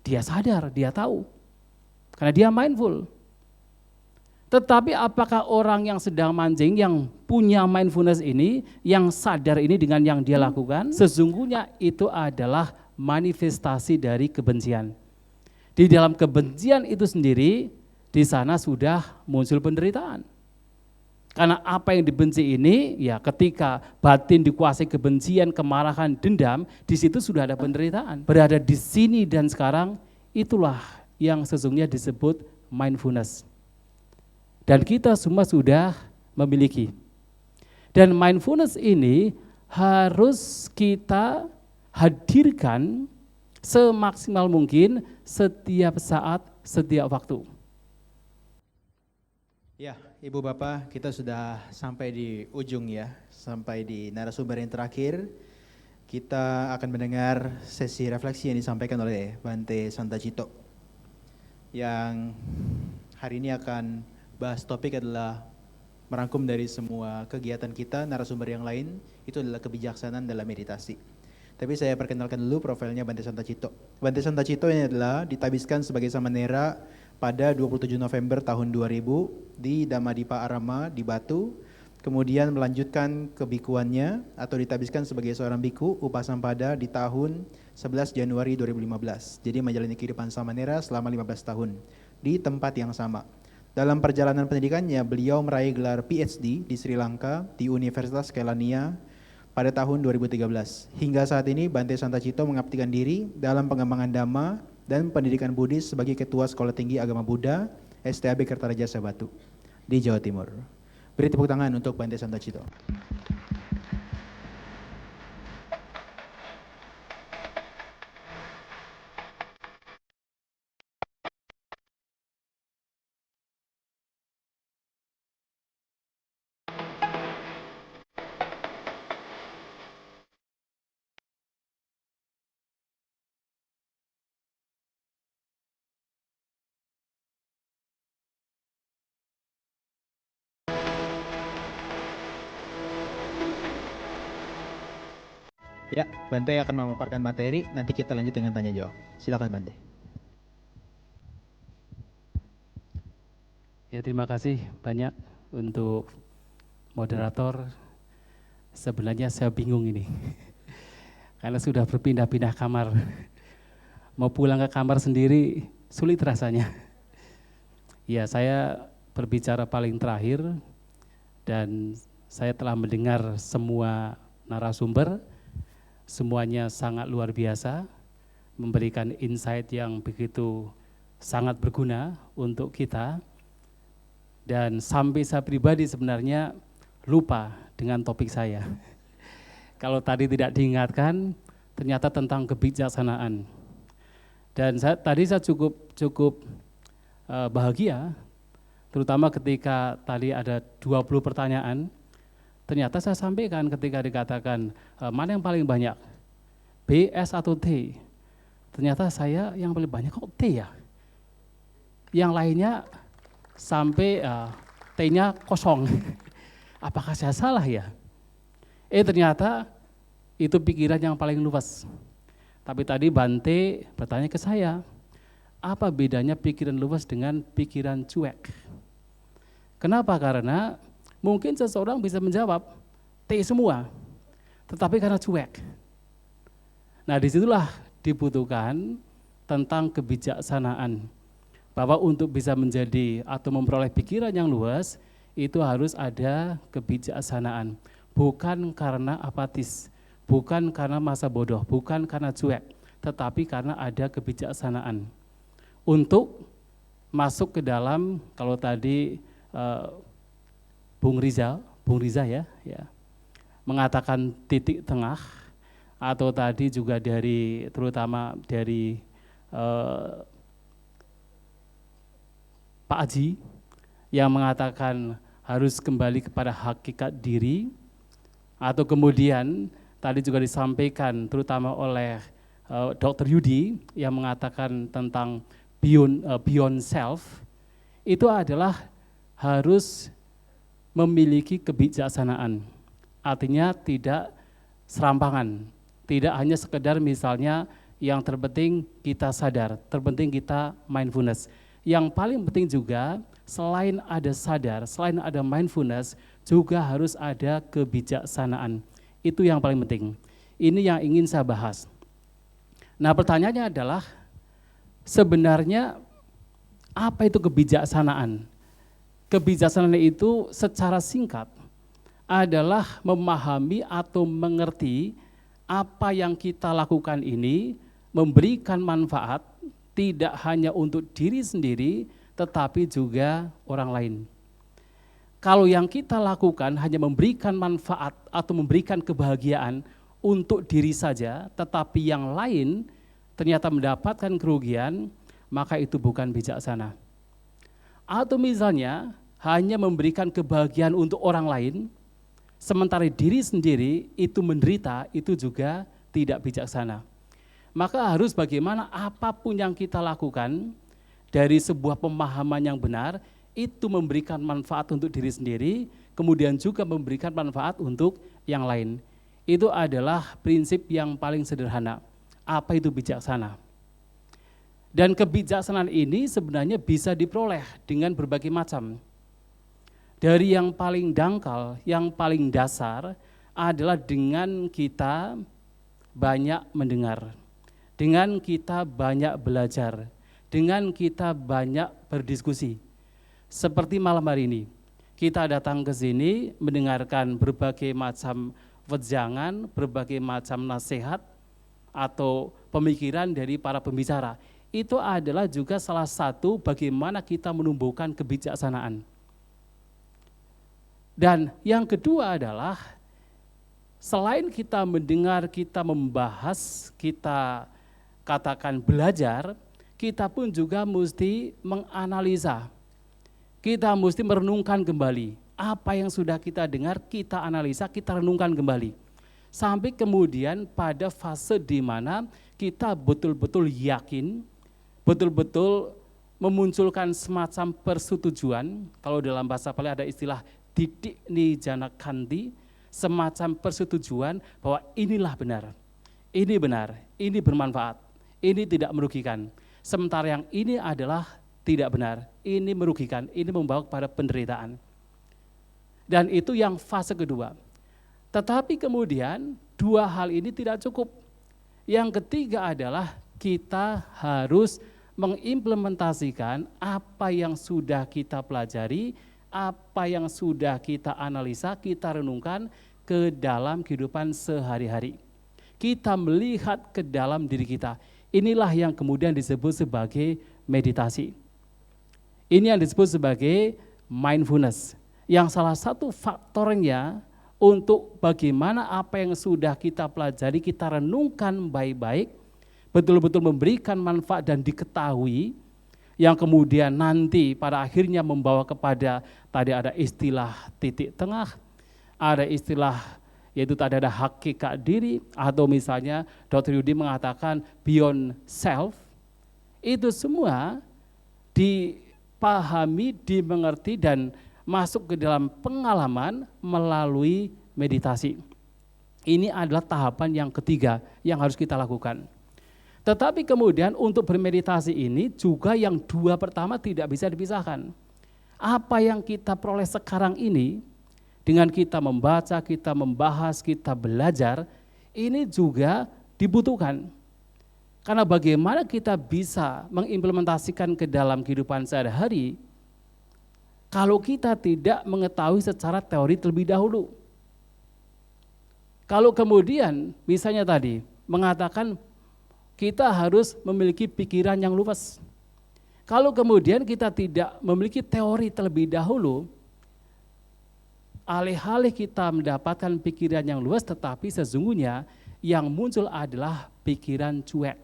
dia sadar, dia tahu. Karena dia mindful. Tetapi apakah orang yang sedang mancing, yang punya mindfulness ini, yang sadar ini dengan yang dia lakukan, sesungguhnya itu adalah manifestasi dari kebencian. Di dalam kebencian itu sendiri, di sana sudah muncul penderitaan. Karena apa yang dibenci ini, ya ketika batin dikuasai kebencian, kemarahan, dendam, di situ sudah ada penderitaan. Berada di sini dan sekarang, itulah yang sesungguhnya disebut mindfulness. Dan kita semua sudah memiliki. Dan mindfulness ini harus kita hadirkan semaksimal mungkin setiap saat, setiap waktu. Ya, Ibu Bapak, kita sudah sampai di ujung ya, sampai di narasumber yang terakhir. Kita akan mendengar sesi refleksi yang disampaikan oleh Bante Santacito, yang hari ini akan bahas topik adalah merangkum dari semua kegiatan kita, narasumber yang lain, itu adalah kebijaksanaan dalam meditasi. Tapi saya perkenalkan dulu profilnya Bante Santacito. Bante Santacito ini adalah ditabiskan sebagai samanera pada 27 November tahun 2000 di Dhammadippa Arama di Batu, kemudian melanjutkan kebikuannya atau ditabiskan sebagai seorang biku Upasampada di tahun 11 Januari 2015. Jadi menjalani kehidupan samanera selama 15 tahun di tempat yang sama. Dalam perjalanan pendidikannya, beliau meraih gelar PhD di Sri Lanka di Universitas Kelaniya pada tahun 2013. Hingga saat ini Bante Santacito mengabdikan diri dalam pengembangan Dhamma dan pendidikan Buddhis sebagai Ketua Sekolah Tinggi Agama Buddha STAB Kertarajasa Batu di Jawa Timur. Beri tepuk tangan untuk Bante Santacito. Ya, Bante akan memaparkan materi, nanti kita lanjut dengan tanya jawab. Silakan Bante. Ya, terima kasih banyak untuk moderator. Sebenarnya saya bingung ini, karena sudah berpindah-pindah kamar. Mau pulang ke kamar sendiri sulit rasanya. Ya, saya berbicara paling terakhir dan saya telah mendengar semua narasumber. Semuanya sangat luar biasa, memberikan insight yang begitu sangat berguna untuk kita. Dan sampai saya pribadi sebenarnya lupa dengan topik saya. Kalau tadi tidak diingatkan, ternyata tentang kebijaksanaan. Dan tadi saya cukup bahagia, terutama ketika tadi ada 20 pertanyaan. Ternyata saya sampaikan ketika dikatakan mana yang paling banyak, B, S atau T. Ternyata saya yang paling banyak kok T ya. Yang lainnya sampai T-nya kosong. Apakah saya salah ya? Ternyata itu pikiran yang paling luas. Tapi tadi Bante bertanya ke saya, apa bedanya pikiran luas dengan pikiran cuek? Kenapa? Karena mungkin seseorang bisa menjawab T semua, tetapi karena cuek. Nah, disitulah dibutuhkan tentang kebijaksanaan, bahwa untuk bisa menjadi atau memperoleh pikiran yang luas, itu harus ada kebijaksanaan. Bukan karena apatis, bukan karena masa bodoh, bukan karena cuek, tetapi karena ada kebijaksanaan. Untuk masuk ke dalam, kalau tadi Bung Riza ya, mengatakan titik tengah, atau tadi juga dari terutama dari Pak Aji yang mengatakan harus kembali kepada hakikat diri, atau kemudian tadi juga disampaikan terutama oleh Dr. Yudi yang mengatakan tentang beyond self, itu adalah harus memiliki kebijaksanaan, artinya tidak serampangan, tidak hanya sekedar misalnya yang terpenting kita sadar, terpenting kita mindfulness. Yang paling penting juga selain ada sadar, selain ada mindfulness, juga harus ada kebijaksanaan. Itu yang paling penting. Ini yang ingin saya bahas. Nah, pertanyaannya adalah sebenarnya apa itu kebijaksanaan? Kebijaksanaan itu secara singkat adalah memahami atau mengerti apa yang kita lakukan ini memberikan manfaat tidak hanya untuk diri sendiri tetapi juga orang lain. Kalau yang kita lakukan hanya memberikan manfaat atau memberikan kebahagiaan untuk diri saja tetapi yang lain ternyata mendapatkan kerugian, maka itu bukan bijaksana. Atau misalnya hanya memberikan kebahagiaan untuk orang lain sementara diri sendiri itu menderita, itu juga tidak bijaksana. Maka harus bagaimana apapun yang kita lakukan dari sebuah pemahaman yang benar, itu memberikan manfaat untuk diri sendiri, kemudian juga memberikan manfaat untuk yang lain. Itu adalah prinsip yang paling sederhana. Apa itu bijaksana? Dan kebijaksanaan ini sebenarnya bisa diperoleh dengan berbagai macam. Dari yang paling dangkal, yang paling dasar adalah dengan kita banyak mendengar, dengan kita banyak belajar, dengan kita banyak berdiskusi. Seperti malam hari ini, kita datang ke sini mendengarkan berbagai macam wejangan, berbagai macam nasihat atau pemikiran dari para pembicara. Itu adalah juga salah satu bagaimana kita menumbuhkan kebijaksanaan. Dan yang kedua adalah selain kita mendengar, kita membahas, kita katakan belajar, kita pun juga mesti menganalisa. Kita mesti merenungkan kembali apa yang sudah kita dengar, kita analisa, kita renungkan kembali. Sampai kemudian pada fase di mana kita betul-betul yakin, betul-betul memunculkan semacam persetujuan. Kalau dalam bahasa Pali ada istilah didik nijana kanti, semacam persetujuan bahwa inilah benar, ini bermanfaat, ini tidak merugikan. Sementara yang ini adalah tidak benar, ini merugikan, ini membawa kepada penderitaan. Dan itu yang fase kedua. Tetapi kemudian dua hal ini tidak cukup. Yang ketiga adalah kita harus mengimplementasikan apa yang sudah kita pelajari, apa yang sudah kita analisa, kita renungkan ke dalam kehidupan sehari-hari. Kita melihat ke dalam diri kita. Inilah yang kemudian disebut sebagai meditasi. Ini yang disebut sebagai mindfulness. Yang salah satu faktornya untuk bagaimana apa yang sudah kita pelajari, kita renungkan baik-baik, betul-betul memberikan manfaat dan diketahui, yang kemudian nanti pada akhirnya membawa kepada tadi ada istilah titik tengah, ada istilah yaitu tadi ada hakikat diri, atau misalnya Dr. Yudi mengatakan beyond self. Itu semua dipahami, dimengerti dan masuk ke dalam pengalaman melalui meditasi. Ini adalah tahapan yang ketiga yang harus kita lakukan. Tetapi kemudian untuk bermeditasi ini juga yang dua pertama tidak bisa dipisahkan. Apa yang kita peroleh sekarang ini, dengan kita membaca, kita membahas, kita belajar, ini juga dibutuhkan. Karena bagaimana kita bisa mengimplementasikan ke dalam kehidupan sehari-hari, kalau kita tidak mengetahui secara teori terlebih dahulu. Kalau kemudian misalnya tadi mengatakan kita harus memiliki pikiran yang luas. Kalau kemudian kita tidak memiliki teori terlebih dahulu, alih-alih kita mendapatkan pikiran yang luas, tetapi sesungguhnya yang muncul adalah pikiran cuek,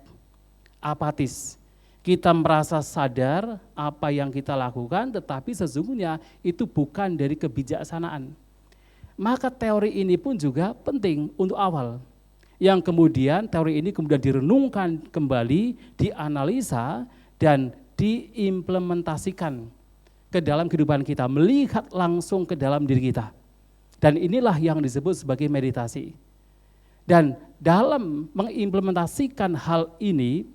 apatis. Kita merasa sadar apa yang kita lakukan, tetapi sesungguhnya itu bukan dari kebijaksanaan. Maka teori ini pun juga penting untuk awal. Yang kemudian teori ini kemudian direnungkan kembali, dianalisa, dan diimplementasikan ke dalam kehidupan kita, melihat langsung ke dalam diri kita. Dan inilah yang disebut sebagai meditasi. Dan dalam mengimplementasikan hal ini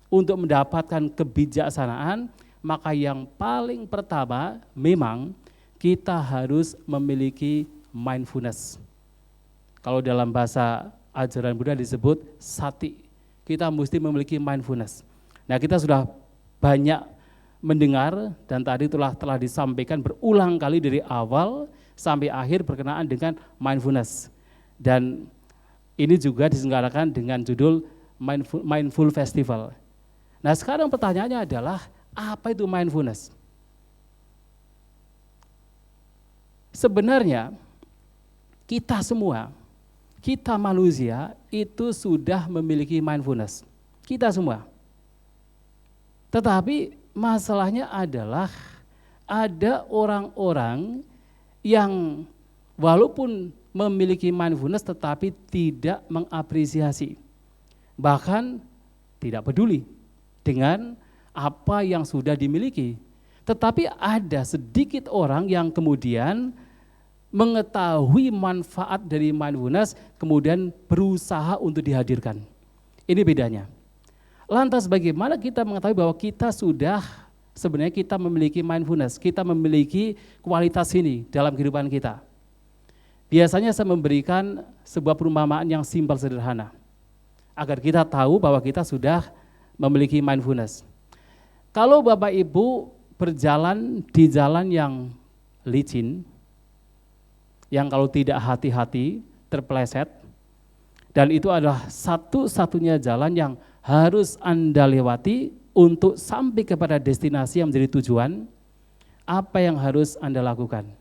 untuk mendapatkan kebijaksanaan, maka yang paling pertama memang kita harus memiliki mindfulness. Kalau dalam bahasa ajaran Buddha disebut sati, kita mesti memiliki mindfulness. Nah, kita sudah banyak mendengar dan tadi telah disampaikan berulang kali dari awal sampai akhir berkenaan dengan mindfulness. Dan ini juga diselenggarakan dengan judul Mindful Festival. Nah, sekarang pertanyaannya adalah, apa itu mindfulness? Sebenarnya kita semua, kita manusia itu sudah memiliki mindfulness. Kita semua. Tetapi masalahnya adalah ada orang-orang yang walaupun memiliki mindfulness tetapi tidak mengapresiasi, bahkan tidak peduli dengan apa yang sudah dimiliki. Tetapi ada sedikit orang yang kemudian mengetahui manfaat dari mindfulness, kemudian berusaha untuk dihadirkan. Ini bedanya. Lantas bagaimana kita mengetahui bahwa kita sudah sebenarnya kita memiliki mindfulness, kita memiliki kualitas ini dalam kehidupan kita? Biasanya saya memberikan sebuah perumpamaan yang simpel sederhana, agar kita tahu bahwa kita sudah memiliki mindfulness. Kalau Bapak Ibu berjalan di jalan yang licin, yang kalau tidak hati-hati terpeleset, dan itu adalah satu-satunya jalan yang harus Anda lewati untuk sampai kepada destinasi yang menjadi tujuan, apa yang harus Anda lakukan?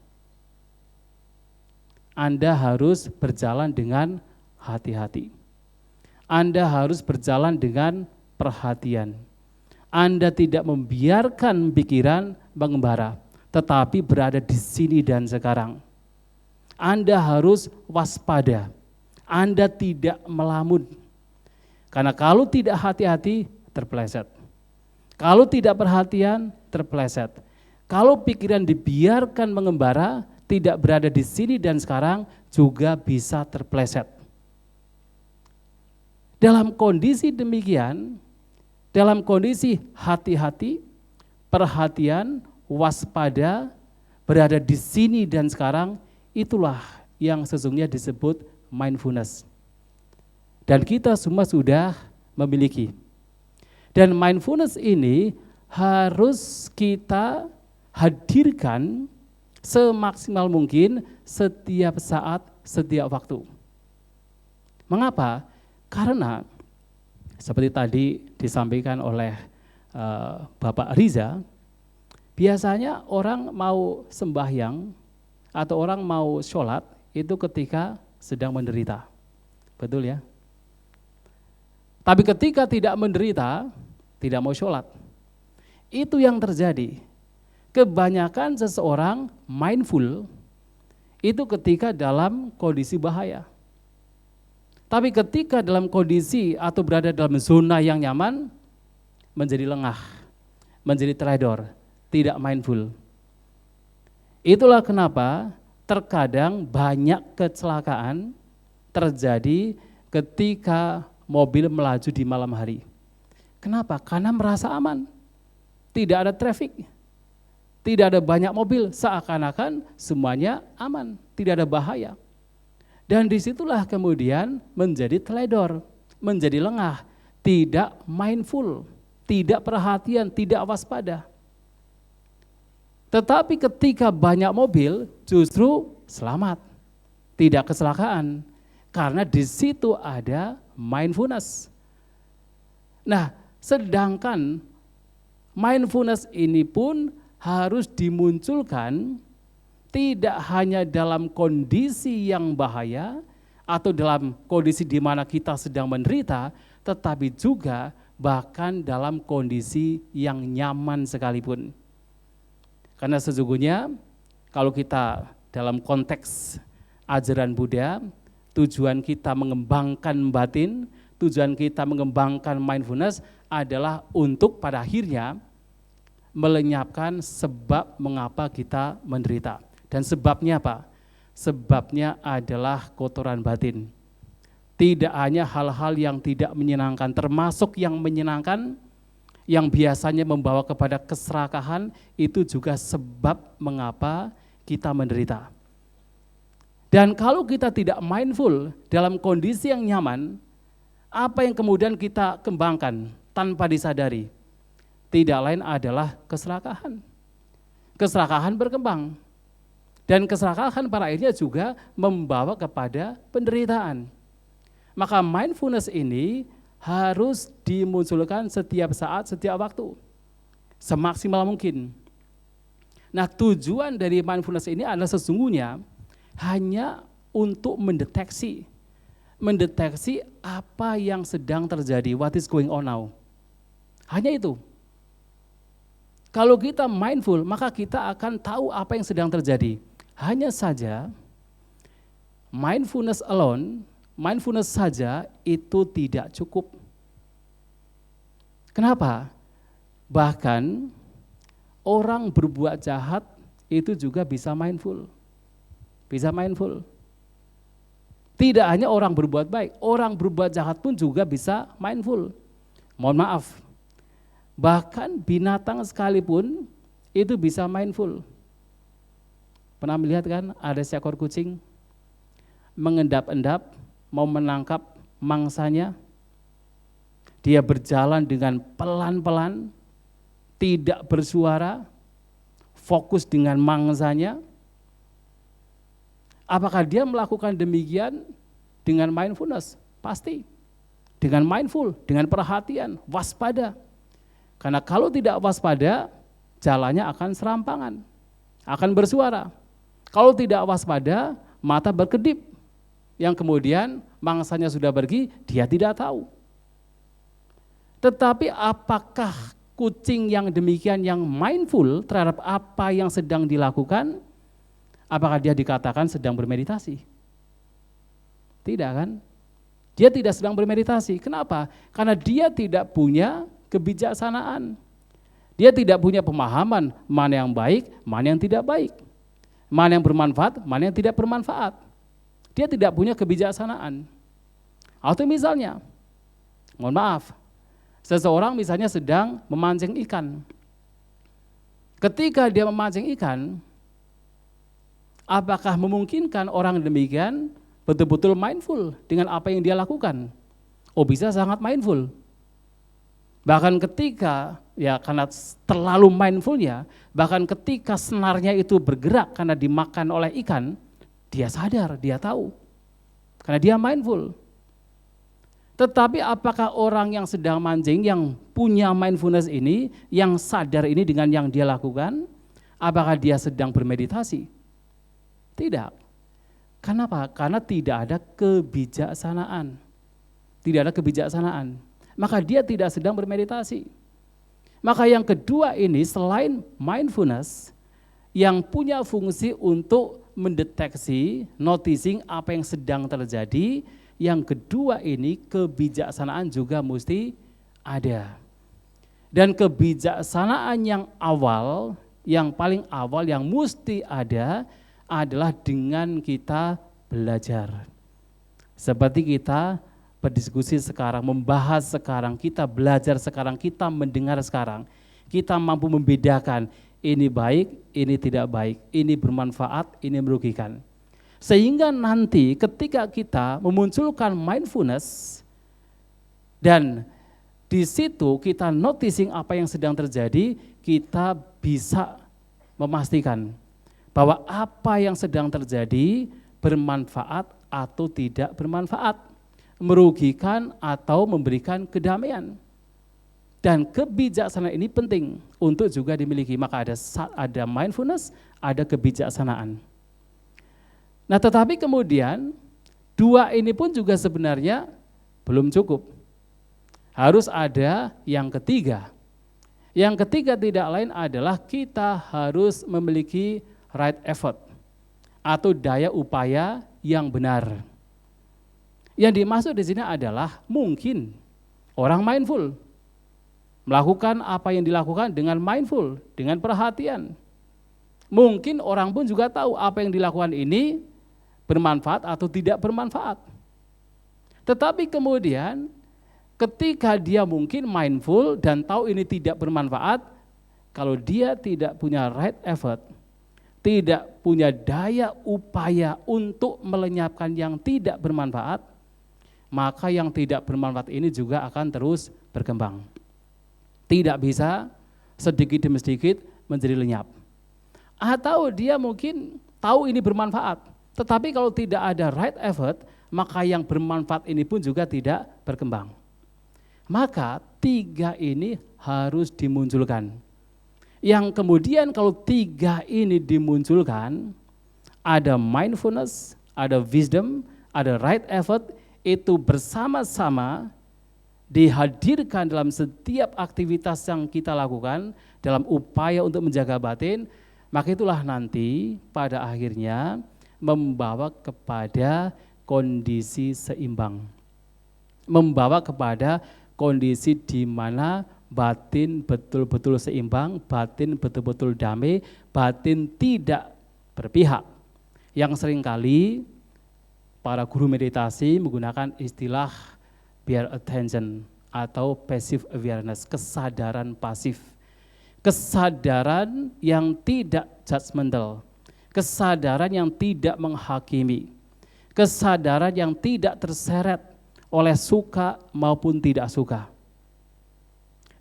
Anda harus berjalan dengan hati-hati. Anda harus berjalan dengan perhatian. Anda tidak membiarkan pikiran mengembara, tetapi berada di sini dan sekarang. Anda harus waspada. Anda tidak melamun. Karena kalau tidak hati-hati, terpeleset. Kalau tidak perhatian, terpeleset. Kalau pikiran dibiarkan mengembara, tidak berada di sini dan sekarang, juga bisa terpeleset. Dalam kondisi demikian, dalam kondisi hati-hati, perhatian, waspada, berada di sini dan sekarang, itulah yang sesungguhnya disebut mindfulness. Dan kita semua sudah memiliki. Dan mindfulness ini harus kita hadirkan semaksimal mungkin setiap saat, setiap waktu. Mengapa? Karena seperti tadi disampaikan oleh Bapak Riza, biasanya orang mau sembahyang atau orang mau sholat itu ketika sedang menderita. Betul ya? Tapi ketika tidak menderita, tidak mau sholat. Itu yang terjadi. Kebanyakan seseorang mindful itu ketika dalam kondisi bahaya. Tapi ketika dalam kondisi atau berada dalam zona yang nyaman, menjadi lengah, menjadi teledor, tidak mindful. Itulah kenapa terkadang banyak kecelakaan terjadi ketika mobil melaju di malam hari. Kenapa? Karena merasa aman, tidak ada traffic. Tidak ada banyak mobil, seakan-akan semuanya aman, tidak ada bahaya. Dan disitulah kemudian menjadi teledor, menjadi lengah, tidak mindful, tidak perhatian, tidak waspada. Tetapi ketika banyak mobil justru selamat, tidak kecelakaan, karena di situ ada mindfulness. Nah, sedangkan mindfulness ini pun harus dimunculkan tidak hanya dalam kondisi yang bahaya atau dalam kondisi di mana kita sedang menderita, tetapi juga bahkan dalam kondisi yang nyaman sekalipun. Karena sesungguhnya kalau kita dalam konteks ajaran Buddha, tujuan kita mengembangkan batin, tujuan kita mengembangkan mindfulness adalah untuk pada akhirnya melenyapkan sebab mengapa kita menderita. Dan sebabnya apa? Sebabnya adalah kotoran batin. Tidak hanya hal-hal yang tidak menyenangkan, termasuk yang menyenangkan, yang biasanya membawa kepada keserakahan, itu juga sebab mengapa kita menderita. Dan kalau kita tidak mindful dalam kondisi yang nyaman, apa yang kemudian kita kembangkan tanpa disadari? Tidak lain adalah keserakahan. Keserakahan berkembang. Dan keserakahan pada akhirnya juga membawa kepada penderitaan. Maka mindfulness ini harus dimunculkan setiap saat, setiap waktu. Semaksimal mungkin. Nah, tujuan dari mindfulness ini adalah sesungguhnya hanya untuk mendeteksi apa yang sedang terjadi, what is going on now. Hanya itu. Kalau kita mindful, maka kita akan tahu apa yang sedang terjadi. Hanya saja, mindfulness saja itu tidak cukup. Kenapa? Bahkan orang berbuat jahat itu juga bisa mindful. Bisa mindful. Tidak hanya orang berbuat baik, orang berbuat jahat pun juga bisa mindful. Mohon maaf, bahkan binatang sekalipun itu bisa mindful. Pernah melihat kan ada seekor kucing mengendap-endap mau menangkap mangsanya. Dia berjalan dengan pelan-pelan, tidak bersuara, fokus dengan mangsanya. Apakah dia melakukan demikian dengan mindfulness? Pasti. Dengan mindful, dengan perhatian, waspada. Karena kalau tidak waspada, jalannya akan serampangan, akan bersuara. Kalau tidak waspada, mata berkedip. Yang kemudian mangsanya sudah pergi, dia tidak tahu. Tetapi apakah kucing yang demikian yang mindful terhadap apa yang sedang dilakukan? Apakah dia dikatakan sedang bermeditasi? Tidak kan? Dia tidak sedang bermeditasi. Kenapa? Karena dia tidak punya kebijaksanaan. Dia tidak punya pemahaman mana yang baik, mana yang tidak baik. Mana yang bermanfaat, mana yang tidak bermanfaat. Dia tidak punya kebijaksanaan. Atau misalnya, mohon maaf, seseorang misalnya sedang memancing ikan. Ketika dia memancing ikan, apakah memungkinkan orang demikian betul-betul mindful dengan apa yang dia lakukan? Oh, bisa sangat mindful. Bahkan ketika, ya karena terlalu mindfulnya, bahkan ketika senarnya itu bergerak karena dimakan oleh ikan, dia sadar, dia tahu. Karena dia mindful. Tetapi apakah orang yang sedang mancing, yang punya mindfulness ini, yang sadar ini dengan yang dia lakukan, apakah dia sedang bermeditasi? Tidak. Kenapa? Karena tidak ada kebijaksanaan. Tidak ada kebijaksanaan. Maka dia tidak sedang bermeditasi. Maka yang kedua ini selain mindfulness, yang punya fungsi untuk mendeteksi, noticing apa yang sedang terjadi, yang kedua ini kebijaksanaan juga mesti ada. Dan kebijaksanaan yang awal, yang paling awal yang mesti ada adalah dengan kita belajar. Seperti kita berdiskusi sekarang, membahas sekarang, kita belajar sekarang, kita mendengar sekarang. Kita mampu membedakan ini baik, ini tidak baik, ini bermanfaat, ini merugikan. Sehingga nanti ketika kita memunculkan mindfulness dan di situ kita noticing apa yang sedang terjadi, kita bisa memastikan bahwa apa yang sedang terjadi bermanfaat atau tidak bermanfaat, merugikan atau memberikan kedamaian. Dan kebijaksanaan ini penting untuk juga dimiliki. Maka ada mindfulness, ada kebijaksanaan. Nah, tetapi kemudian dua ini pun juga sebenarnya belum cukup. Harus ada yang ketiga. Yang ketiga tidak lain adalah kita harus memiliki right effort atau daya upaya yang benar. Yang dimaksud di sini adalah mungkin orang mindful melakukan apa yang dilakukan dengan mindful, dengan perhatian. Mungkin orang pun juga tahu apa yang dilakukan ini bermanfaat atau tidak bermanfaat. Tetapi kemudian ketika dia mungkin mindful dan tahu ini tidak bermanfaat, kalau dia tidak punya right effort, tidak punya daya upaya untuk melenyapkan yang tidak bermanfaat, maka yang tidak bermanfaat ini juga akan terus berkembang. Tidak bisa sedikit demi sedikit menjadi lenyap. Atau dia mungkin tahu ini bermanfaat, tetapi kalau tidak ada right effort, maka yang bermanfaat ini pun juga tidak berkembang. Maka 3 ini harus dimunculkan. Yang kemudian kalau 3 ini dimunculkan, ada mindfulness, ada wisdom, ada right effort, itu bersama-sama dihadirkan dalam setiap aktivitas yang kita lakukan dalam upaya untuk menjaga batin, maka itulah nanti pada akhirnya membawa kepada kondisi seimbang. Membawa kepada kondisi di mana batin betul-betul seimbang, batin betul-betul damai, batin tidak berpihak. Yang seringkali para guru meditasi menggunakan istilah bare attention atau passive awareness, kesadaran pasif. Kesadaran yang tidak judgmental, kesadaran yang tidak menghakimi, kesadaran yang tidak terseret oleh suka maupun tidak suka.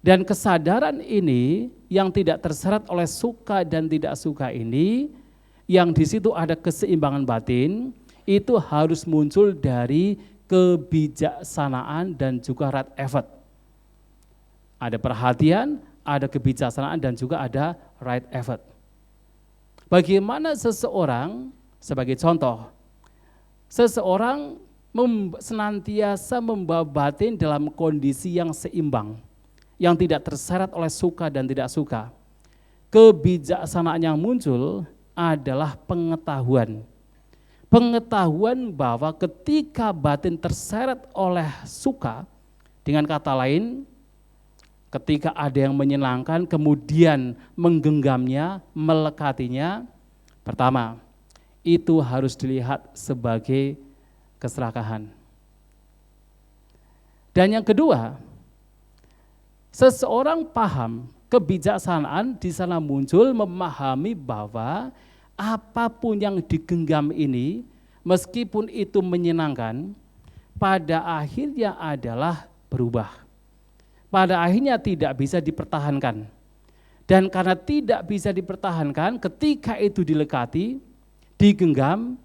Dan kesadaran ini yang tidak terseret oleh suka dan tidak suka ini, yang di situ ada keseimbangan batin, itu harus muncul dari kebijaksanaan dan juga right effort. Ada perhatian, ada kebijaksanaan dan juga ada right effort. Bagaimana seseorang, sebagai contoh, seseorang senantiasa membawa batin dalam kondisi yang seimbang, yang tidak terseret oleh suka dan tidak suka. Kebijaksanaan yang muncul adalah pengetahuan. Pengetahuan bahwa ketika batin terseret oleh suka, dengan kata lain, ketika ada yang menyenangkan kemudian menggenggamnya, melekatinya, pertama, itu harus dilihat sebagai keserakahan. Dan yang kedua, seseorang paham kebijaksanaan di sana muncul memahami bahwa apapun yang digenggam ini, meskipun itu menyenangkan, pada akhirnya adalah berubah. Pada akhirnya tidak bisa dipertahankan. Dan karena tidak bisa dipertahankan, ketika itu dilekati, digenggam,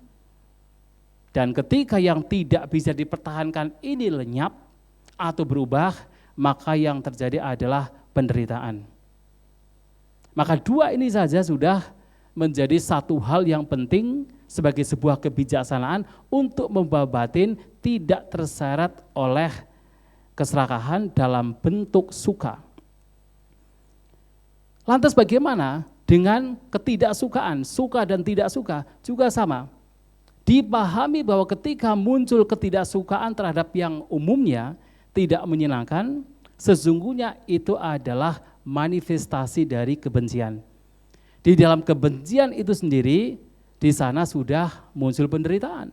dan ketika yang tidak bisa dipertahankan ini lenyap atau berubah, maka yang terjadi adalah penderitaan. Maka 2 ini saja sudah menjadi satu hal yang penting sebagai sebuah kebijaksanaan untuk membawa batin tidak terseret oleh keserakahan dalam bentuk suka. Lantas bagaimana dengan ketidaksukaan? Suka dan tidak suka juga sama. Dipahami bahwa ketika muncul ketidaksukaan terhadap yang umumnya tidak menyenangkan, sesungguhnya itu adalah manifestasi dari kebencian. Di dalam kebencian itu sendiri, di sana sudah muncul penderitaan.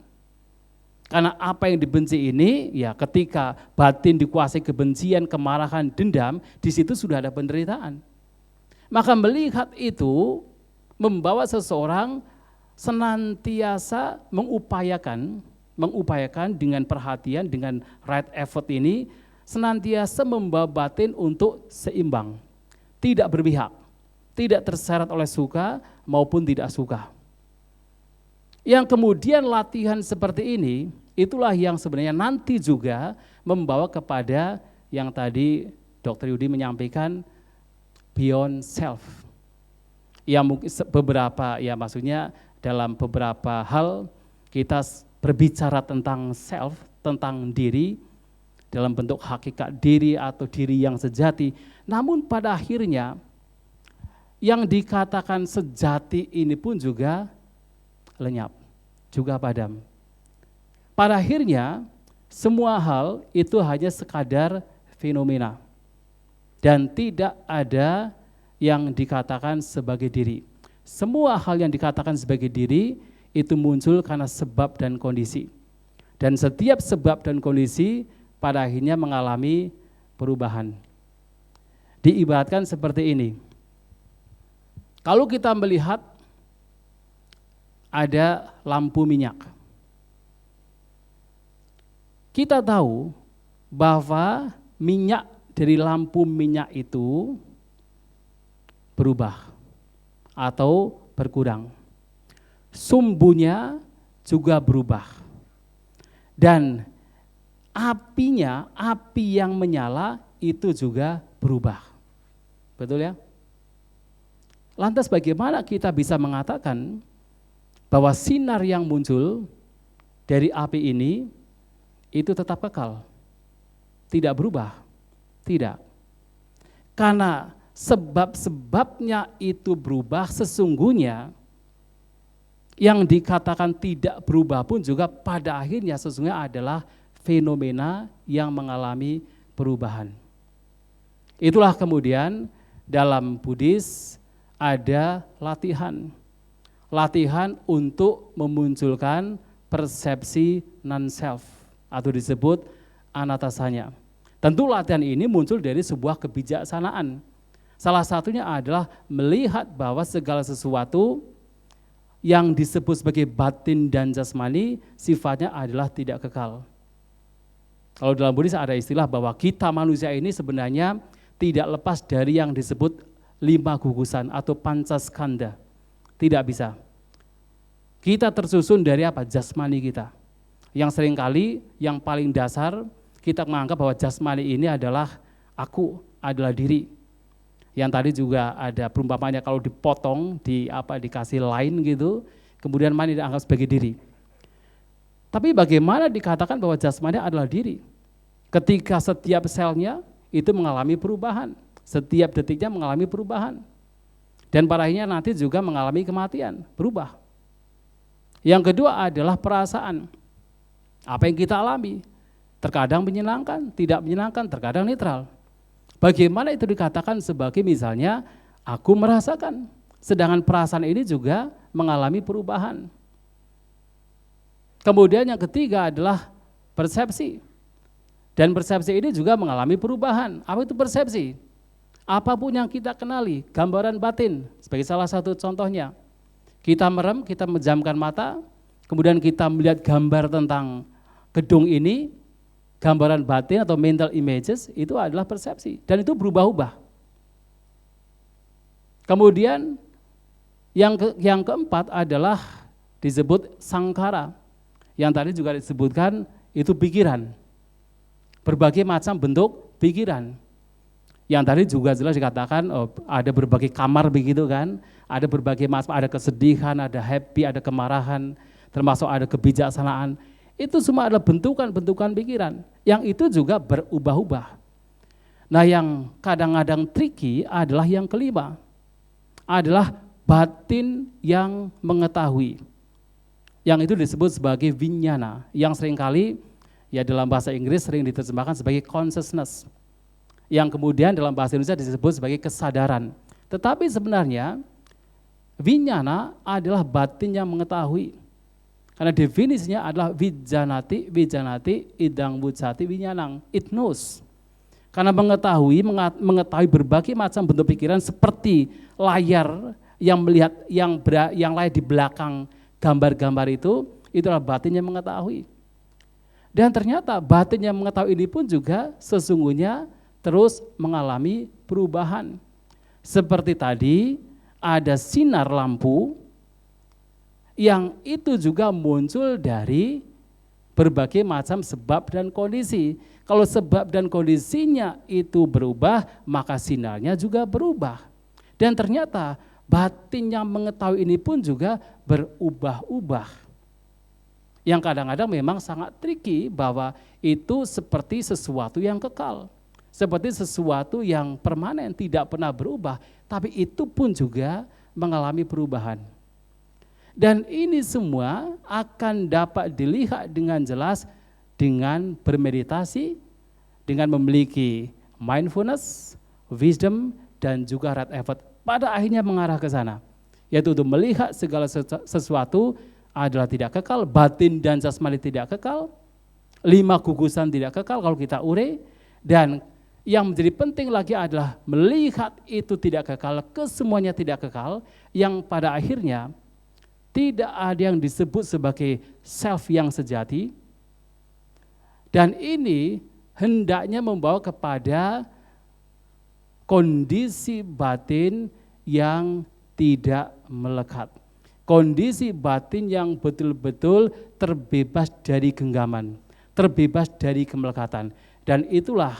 Karena apa yang dibenci ini, ya ketika batin dikuasai kebencian, kemarahan, dendam, di situ sudah ada penderitaan. Maka melihat itu, membawa seseorang senantiasa mengupayakan dengan perhatian, dengan right effort ini, senantiasa membawa batin untuk seimbang, tidak berpihak, tidak terseret oleh suka maupun tidak suka. Yang kemudian latihan seperti ini, itulah yang sebenarnya nanti juga membawa kepada yang tadi Dr. Yudi menyampaikan beyond self. Ya mungkin beberapa, ya maksudnya dalam beberapa hal kita berbicara tentang self, tentang diri, dalam bentuk hakikat diri atau diri yang sejati. Namun pada akhirnya yang dikatakan sejati ini pun juga lenyap, juga padam. Pada akhirnya semua hal itu hanya sekadar fenomena dan tidak ada yang dikatakan sebagai diri. Semua hal yang dikatakan sebagai diri itu muncul karena sebab dan kondisi. Dan setiap sebab dan kondisi pada akhirnya mengalami perubahan. Diibaratkan seperti ini. Kalau kita melihat ada lampu minyak, kita tahu bahwa minyak dari lampu minyak itu berubah atau berkurang. Sumbunya juga berubah. Dan apinya, api yang menyala itu juga berubah. Betul ya? Lantas bagaimana kita bisa mengatakan bahwa sinar yang muncul dari api ini itu tetap kekal? Tidak berubah? Tidak. Karena sebab-sebabnya itu berubah, sesungguhnya yang dikatakan tidak berubah pun juga pada akhirnya sesungguhnya adalah fenomena yang mengalami perubahan. Itulah kemudian dalam Buddhis ada latihan. Latihan untuk memunculkan persepsi non-self atau disebut anatasanya. Tentu latihan ini muncul dari sebuah kebijaksanaan. Salah satunya adalah melihat bahwa segala sesuatu yang disebut sebagai batin dan jasmani sifatnya adalah tidak kekal. Kalau dalam Buddhis ada istilah bahwa kita manusia ini sebenarnya tidak lepas dari yang disebut 5 gugusan atau pancaskanda. Tidak bisa. Kita tersusun dari apa? Jasmani kita. Yang seringkali yang paling dasar kita menganggap bahwa jasmani ini adalah aku, adalah diri. Yang tadi juga ada perumpamannya kalau dipotong, dikasih lain gitu, kemudian mana dianggap sebagai diri. Tapi bagaimana dikatakan bahwa jasmani adalah diri? Ketika setiap selnya itu mengalami perubahan, setiap detiknya mengalami perubahan. Dan pada akhirnya nanti juga mengalami kematian, berubah. Yang kedua adalah perasaan. Apa yang kita alami? Terkadang menyenangkan, tidak menyenangkan, terkadang netral. Bagaimana itu dikatakan sebagai misalnya aku merasakan, sedangkan perasaan ini juga mengalami perubahan. Kemudian yang ketiga adalah persepsi. Dan persepsi ini juga mengalami perubahan. Apa itu persepsi? Apapun yang kita kenali, gambaran batin sebagai salah satu contohnya. Kita merem, kita menjamkan mata, kemudian kita melihat gambar tentang gedung ini, gambaran batin atau mental images itu adalah persepsi dan itu berubah-ubah. Kemudian yang keempat adalah disebut sangkara. Yang tadi juga disebutkan itu pikiran. Berbagai macam bentuk pikiran. Yang tadi juga jelas dikatakan ada berbagai kamar begitu kan, ada berbagai macam, ada kesedihan, ada happy, ada kemarahan, termasuk ada kebijaksanaan. Itu semua adalah bentukan-bentukan pikiran yang itu juga berubah-ubah. Nah yang kadang-kadang tricky adalah yang kelima, adalah batin yang mengetahui. Yang itu disebut sebagai vinyana, yang seringkali ya dalam bahasa Inggris sering diterjemahkan sebagai consciousness, yang kemudian dalam bahasa Indonesia disebut sebagai kesadaran. Tetapi sebenarnya vinyana adalah batin yang mengetahui. Karena definisinya adalah vijanati idang wucati winyanang, it knows. Karena mengetahui berbagai macam bentuk pikiran seperti layar yang melihat yang layar di belakang gambar-gambar itu adalah batin yang mengetahui. Dan ternyata batin yang mengetahui ini pun juga sesungguhnya terus mengalami perubahan. Seperti tadi ada sinar lampu yang itu juga muncul dari berbagai macam sebab dan kondisi. Kalau sebab dan kondisinya itu berubah, maka sinarnya juga berubah. Dan ternyata batin yang mengetahui ini pun juga berubah-ubah. Yang kadang-kadang memang sangat tricky bahwa itu seperti sesuatu yang kekal. Seperti sesuatu yang permanen, tidak pernah berubah, tapi itu pun juga mengalami perubahan. Dan ini semua akan dapat dilihat dengan jelas dengan bermeditasi, dengan memiliki mindfulness, wisdom, dan juga right effort. Pada akhirnya mengarah ke sana, yaitu untuk melihat segala sesuatu adalah tidak kekal, batin dan jasmani tidak kekal, 5 gugusan tidak kekal kalau kita ure, dan yang menjadi penting lagi adalah melihat itu tidak kekal, kesemuanya tidak kekal, yang pada akhirnya tidak ada yang disebut sebagai self yang sejati, dan ini hendaknya membawa kepada kondisi batin yang tidak melekat. Kondisi batin yang betul-betul terbebas dari genggaman, terbebas dari kemelekatan. Dan itulah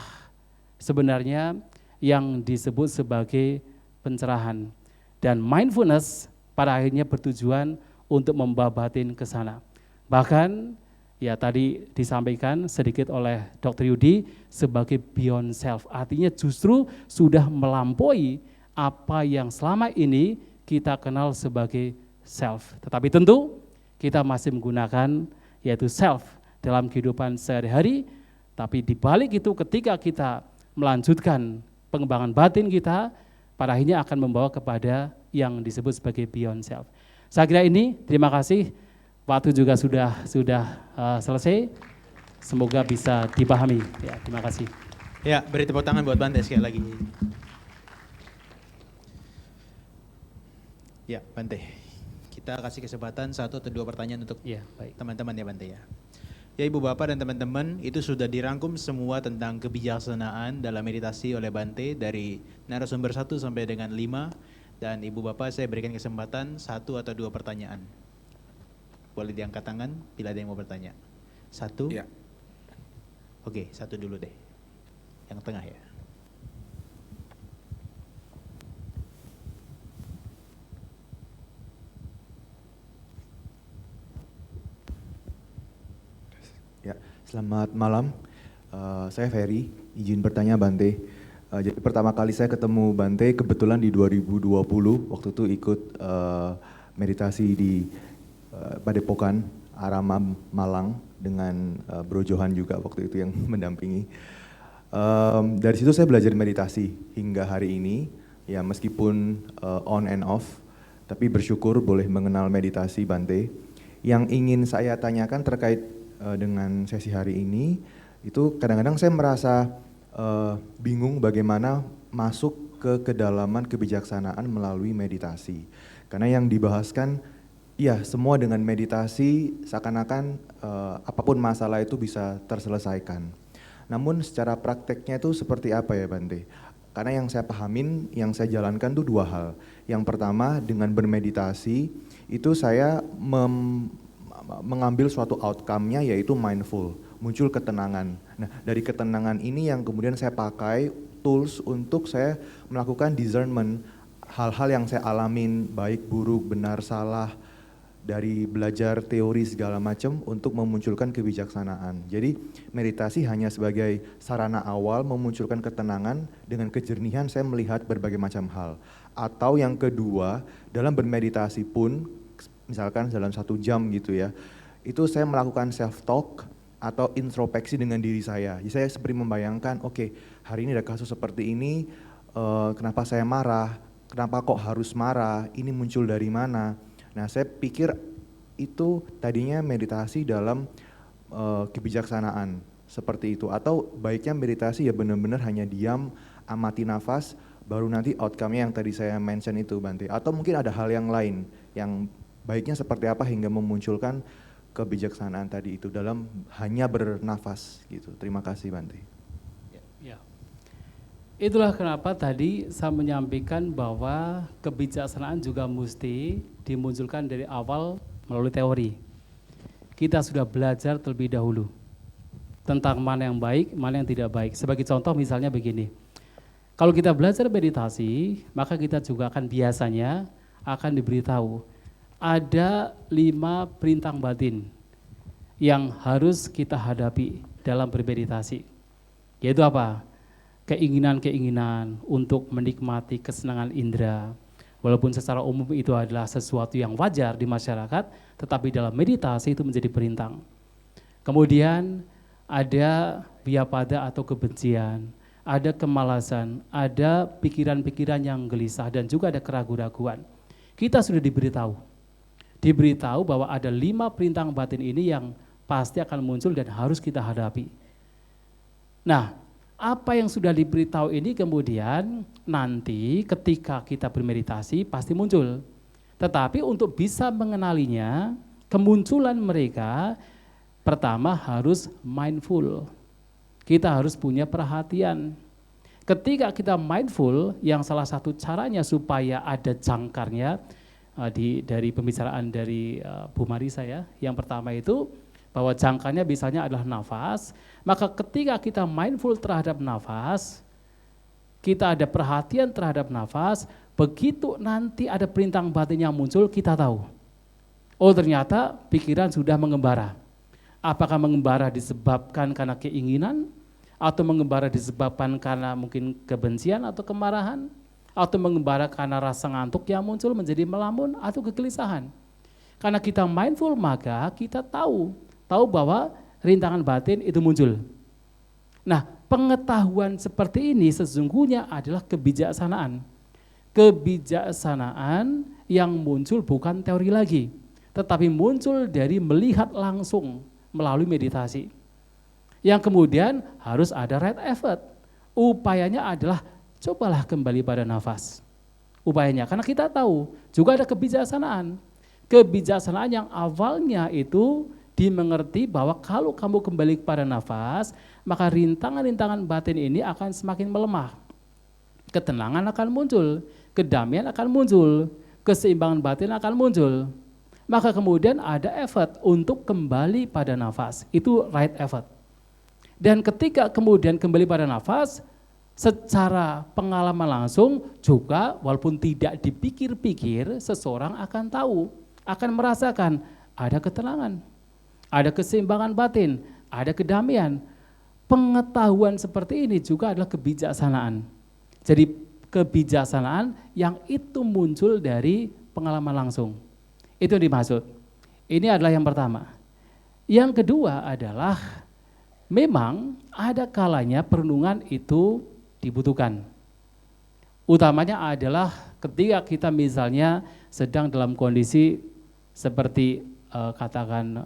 sebenarnya yang disebut sebagai pencerahan. Dan mindfulness pada akhirnya bertujuan untuk membawa batin ke sana. Bahkan ya tadi disampaikan sedikit oleh Dr. Yudi sebagai beyond self. Artinya justru sudah melampaui apa yang selama ini kita kenal sebagai self. Tetapi tentu kita masih menggunakan yaitu self dalam kehidupan sehari-hari. Tapi di balik itu ketika kita melanjutkan pengembangan batin kita, pada akhirnya akan membawa kepada yang disebut sebagai beyond self. Saya kira ini, terima kasih. Waktu juga sudah selesai. Semoga bisa dipahami. Ya, terima kasih. Ya, beri tepuk tangan buat Bante sekali lagi. Ya, Bante. Kita kasih kesempatan 1 atau 2 pertanyaan untuk teman-teman ya Bante ya. Ya Ibu Bapak dan teman-teman, itu sudah dirangkum semua tentang kebijaksanaan dalam meditasi oleh Bante dari narasumber 1 sampai dengan 5. Dan Ibu Bapak saya berikan kesempatan 1 atau 2 pertanyaan. Boleh diangkat tangan bila ada yang mau bertanya. 1? Ya. Oke, 1 dulu deh. Yang tengah ya. Ya, selamat malam. Saya Ferry, izin bertanya Bante. Jadi pertama kali saya ketemu Bante kebetulan di 2020, waktu itu ikut meditasi di Padepokan Arama Malang dengan Bro Johan juga waktu itu yang mendampingi. Dari situ saya belajar meditasi hingga hari ini, ya meskipun on and off, tapi bersyukur boleh mengenal meditasi Bante. Yang ingin saya tanyakan terkait dengan sesi hari ini, itu kadang-kadang saya merasa bingung bagaimana masuk ke kedalaman kebijaksanaan melalui meditasi. Karena yang dibahaskan, ya semua dengan meditasi seakan-akan apapun masalah itu bisa terselesaikan. Namun secara prakteknya itu seperti apa ya Bante? Karena yang saya pahamin, yang saya jalankan itu 2 hal. Yang pertama dengan bermeditasi, itu saya mengambil suatu outcome-nya yaitu mindful, muncul ketenangan. Nah dari ketenangan ini yang kemudian saya pakai tools untuk saya melakukan discernment hal-hal yang saya alamin, baik buruk, benar, salah, dari belajar teori segala macam untuk memunculkan kebijaksanaan. Jadi meditasi hanya sebagai sarana awal memunculkan ketenangan, dengan kejernihan saya melihat berbagai macam hal. Atau yang kedua, dalam bermeditasi pun, misalkan dalam 1 jam gitu ya, itu saya melakukan self-talk atau introspeksi dengan diri saya. Jadi saya seperti membayangkan, oke, hari ini ada kasus seperti ini, kenapa saya marah, kenapa kok harus marah, ini muncul dari mana. Nah saya pikir itu tadinya meditasi dalam kebijaksanaan seperti itu. Atau baiknya meditasi ya benar-benar hanya diam, amati nafas, baru nanti outcome-nya yang tadi saya mention itu Bante. Atau mungkin ada hal yang lain yang baiknya seperti apa hingga memunculkan kebijaksanaan tadi itu dalam hanya bernafas gitu. Terima kasih Bante. Ya. Itulah kenapa tadi saya menyampaikan bahwa kebijaksanaan juga mesti dimunculkan dari awal melalui teori. Kita sudah belajar terlebih dahulu tentang mana yang baik, mana yang tidak baik. Sebagai contoh misalnya begini, kalau kita belajar meditasi, maka kita juga akan biasanya akan diberitahu ada 5 perintah batin yang harus kita hadapi dalam bermeditasi. Yaitu apa? Keinginan-keinginan untuk menikmati kesenangan indera. Walaupun secara umum itu adalah sesuatu yang wajar di masyarakat, tetapi dalam meditasi itu menjadi perintah. Kemudian ada vyapada atau kebencian, ada kemalasan, ada pikiran-pikiran yang gelisah, dan juga ada keraguan-raguan. Kita sudah diberitahu bahwa ada 5 perintah batin ini yang pasti akan muncul dan harus kita hadapi. Nah, apa yang sudah diberitahu ini kemudian nanti ketika kita bermeditasi pasti muncul. Tetapi untuk bisa mengenalinya, kemunculan mereka pertama harus mindful. Kita harus punya perhatian. Ketika kita mindful, yang salah satu caranya supaya ada jangkarnya dari pembicaraan dari Bu Marisa ya. Yang pertama itu bahwa jangkarnya misalnya adalah nafas, maka ketika kita mindful terhadap nafas, kita ada perhatian terhadap nafas, begitu nanti ada perintah batin yang muncul, kita tahu. Oh ternyata pikiran sudah mengembara. Apakah mengembara disebabkan karena keinginan, atau mengembara disebabkan karena mungkin kebencian atau kemarahan, atau mengembara karena rasa ngantuk yang muncul menjadi melamun atau kegelisahan. Karena kita mindful maka kita tahu bahwa rintangan batin itu muncul. Nah, pengetahuan seperti ini sesungguhnya adalah kebijaksanaan. Kebijaksanaan yang muncul bukan teori lagi, tetapi muncul dari melihat langsung melalui meditasi. Yang kemudian harus ada right effort. Upayanya adalah cobalah kembali pada nafas. Upayanya, karena kita tahu juga ada kebijaksanaan. Kebijaksanaan yang awalnya itu dimengerti bahwa kalau kamu kembali kepada nafas, maka rintangan-rintangan batin ini akan semakin melemah. Ketenangan akan muncul, kedamaian akan muncul, keseimbangan batin akan muncul. Maka kemudian ada effort untuk kembali pada nafas, itu right effort. Dan ketika kemudian kembali pada nafas, secara pengalaman langsung juga walaupun tidak dipikir-pikir, seseorang akan tahu, akan merasakan ada ketenangan, ada keseimbangan batin, ada kedamaian. Pengetahuan seperti ini juga adalah kebijaksanaan. Jadi kebijaksanaan yang itu muncul dari pengalaman langsung. Itu yang dimaksud. Ini adalah yang pertama. Yang kedua adalah memang ada kalanya perenungan itu dibutuhkan. Utamanya adalah ketika kita misalnya sedang dalam kondisi seperti katakan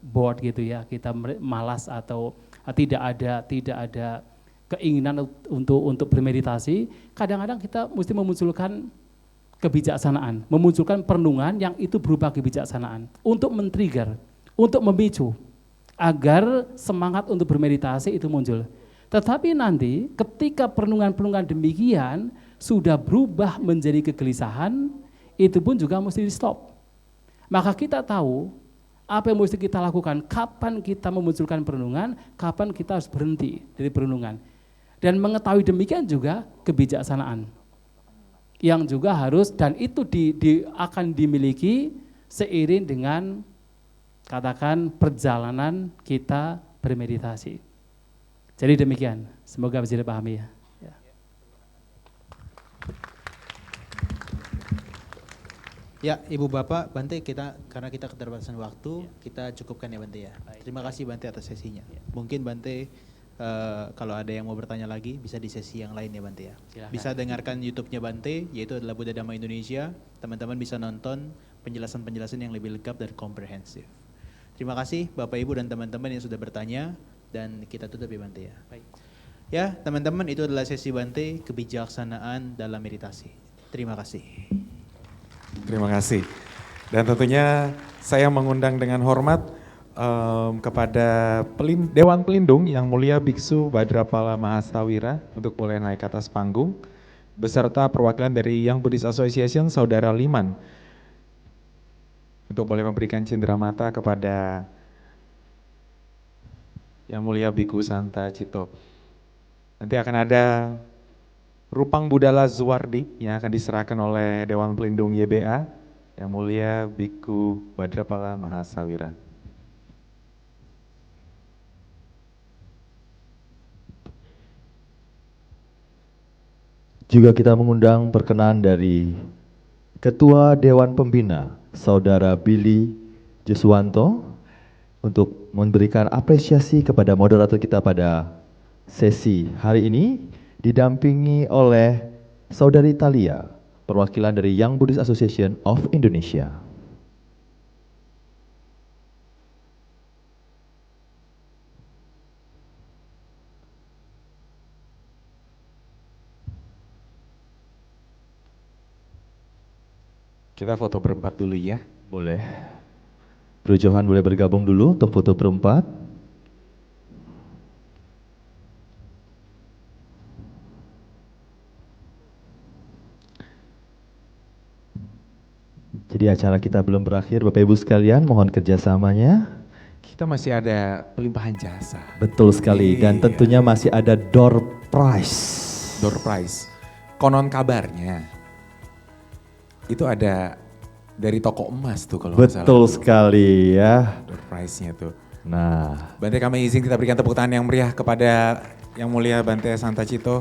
bored gitu ya, kita malas atau tidak ada keinginan untuk bermeditasi, kadang-kadang kita mesti memunculkan kebijaksanaan, memunculkan perenungan yang itu berupa kebijaksanaan untuk men-trigger, untuk memicu agar semangat untuk bermeditasi itu muncul. Tetapi nanti ketika perenungan-perenungan demikian sudah berubah menjadi kegelisahan, itu pun juga mesti di stop. Maka kita tahu apa yang mesti kita lakukan, kapan kita memunculkan perenungan, kapan kita harus berhenti dari perenungan. Dan mengetahui demikian juga kebijaksanaan yang juga harus, dan itu akan dimiliki seiring dengan katakan perjalanan kita bermeditasi. Jadi demikian, semoga bisa dipahami ya. Ya, Ibu Bapak, Bante, karena kita keterbatasan waktu, kita cukupkan ya Bante ya. Terima kasih Bante atas sesinya. Mungkin Bante kalau ada yang mau bertanya lagi bisa di sesi yang lain ya Bante ya. Silahkan. Bisa dengarkan YouTube-nya Bante, yaitu adalah Buddha Dhamma Indonesia. Teman-teman bisa nonton penjelasan-penjelasan yang lebih lengkap dan komprehensif. Terima kasih Bapak Ibu dan teman-teman yang sudah bertanya, dan kita tutup ya Bante ya. Baik. Ya teman-teman, itu adalah sesi Bante kebijaksanaan dalam meditasi. Terima kasih. Terima kasih. Dan tentunya saya mengundang dengan hormat kepada Dewan Pelindung yang mulia Biksu Badrapala Mahasawira untuk boleh naik ke atas panggung beserta perwakilan dari Young Buddhist Association Saudara Liman untuk boleh memberikan cenderamata kepada yang mulia Biku Santa Cito. Nanti akan ada Rupang Budala Zuwardi yang akan diserahkan oleh Dewan Pelindung YBA yang mulia Biku Badrapala Mahasawira. Juga kita mengundang perkenan dari Ketua Dewan Pembina Saudara Billy Juswanto untuk memberikan apresiasi kepada moderator kita pada sesi hari ini, didampingi oleh Saudari Talia, perwakilan dari Young Buddhist Association of Indonesia. Kita foto berempat dulu ya. Boleh. Bro Johan boleh bergabung dulu untuk foto berempat. Jadi acara kita belum berakhir Bapak Ibu sekalian, mohon kerjasamanya. Kita masih ada pelimpahan jasa. Betul sekali, dan Iya. tentunya masih ada door prize. Door prize. Konon kabarnya itu ada dari toko emas tuh kalau nggak salah. Betul tuh. sekali ya. Door prize-nya tuh. Nah, Bante, kami izin kita berikan tepuk tangan yang meriah kepada Yang Mulia Bante Santacito